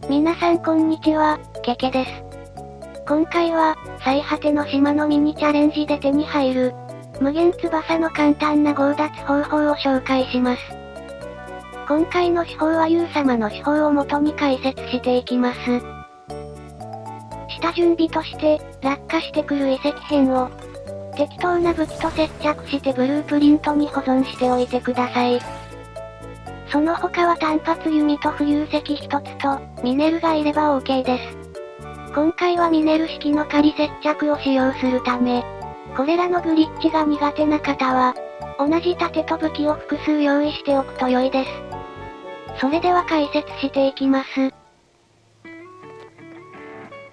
皆さんこんにちは、ケケです。今回は、最果ての島のミニチャレンジで手に入る、無限翼の簡単な強奪方法を紹介します。今回の手法はユウ様の手法を元に解説していきます。下準備として、落下してくる遺跡片を、適当な武器と接着してブループリントに保存しておいてください。その他は単発弓と浮遊石一つと、ミネルがいれば OK です。今回はミネル式の仮接着を使用するため、これらのグリッチが苦手な方は、同じ盾と武器を複数用意しておくと良いです。それでは解説していきます。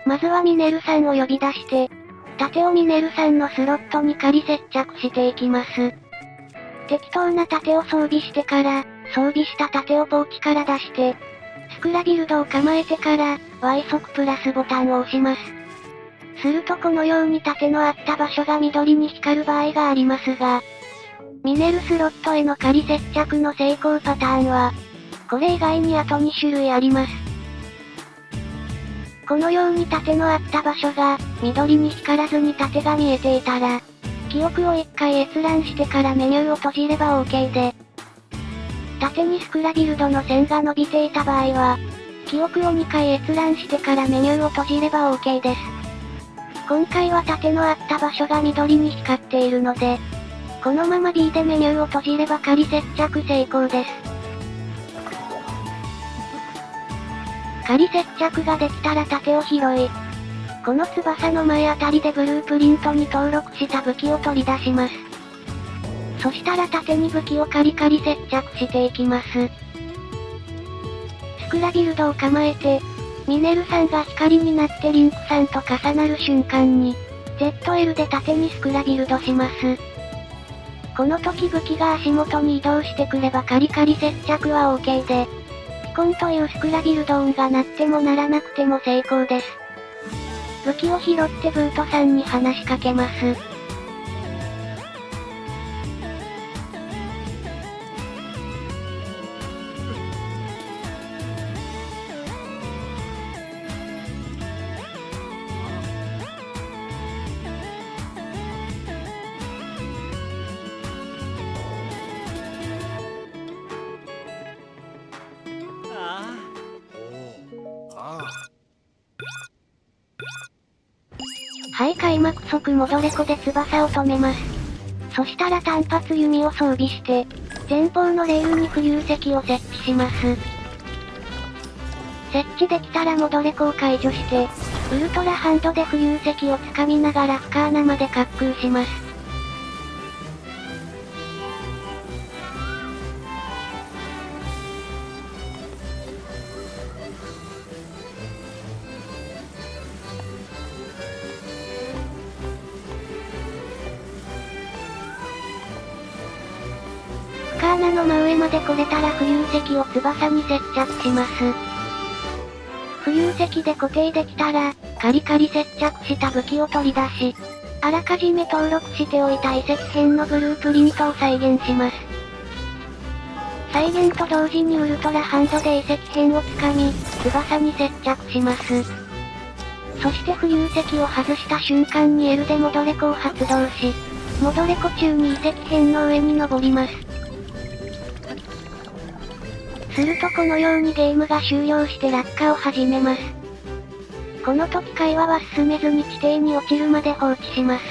まずはミネルさんを呼び出して、盾をミネルさんのスロットに仮接着していきます。適当な盾を装備してから、装備した盾をポーチから出して、スクラビルドを構えてから、Y 速プラスボタンを押します。するとこのように盾のあった場所が緑に光る場合がありますが、ミネルスロットへの仮接着の成功パターンは、これ以外にあと2種類あります。このように盾のあった場所が、緑に光らずに盾が見えていたら、記憶を1回閲覧してからメニューを閉じれば OK で、縦にスクラビルドの線が伸びていた場合は、記憶を2回閲覧してからメニューを閉じれば OK です。今回は縦のあった場所が緑に光っているので、このまま B でメニューを閉じれば仮接着成功です。仮接着ができたら盾を拾い、この翼の前あたりでブループリントに登録した武器を取り出します。そしたら盾に武器をカリカリ接着していきます。スクラビルドを構えて、ミネルさんが光になってリンクさんと重なる瞬間に、ZL で盾にスクラビルドします。この時武器が足元に移動してくればカリカリ接着は OK で、ピコンというスクラビルド音が鳴っても鳴らなくても成功です。武器を拾ってブートさんに話しかけます。はい、開幕即戻れ子で翼を止めます。そしたら単発弓を装備して、前方のレールに浮遊石を設置します。設置できたら戻れ子を解除して、ウルトラハンドで浮遊石を掴みながら深穴まで滑空します。深穴の真上まで来れたら浮遊石を翼に接着します。浮遊石で固定できたら、カリカリ接着した武器を取り出し、あらかじめ登録しておいた遺跡片のブループリントを再現します。再現と同時にウルトラハンドで遺跡片をつかみ、翼に接着します。そして浮遊石を外した瞬間に L で戻れ子を発動し、戻れ子中に遺跡片の上に登ります。するとこのようにゲームが終了して落下を始めます。この時会話は進めずに地底に落ちるまで放置します。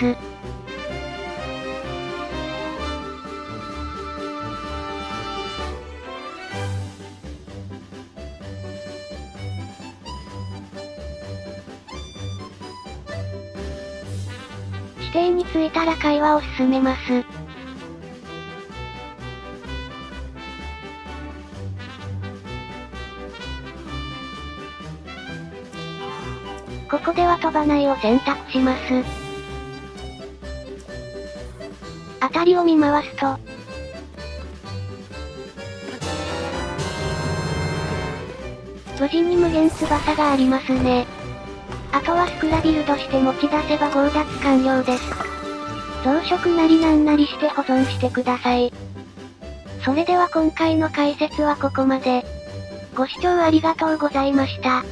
地底に着いたら会話を進めます。ここでは飛ばないを選択します。辺りを見回すと、無事に無限翼がありますね。あとはスクラビルドして持ち出せば強奪完了です。増殖なりなんなりして保存してください。それでは今回の解説はここまで。ご視聴ありがとうございました。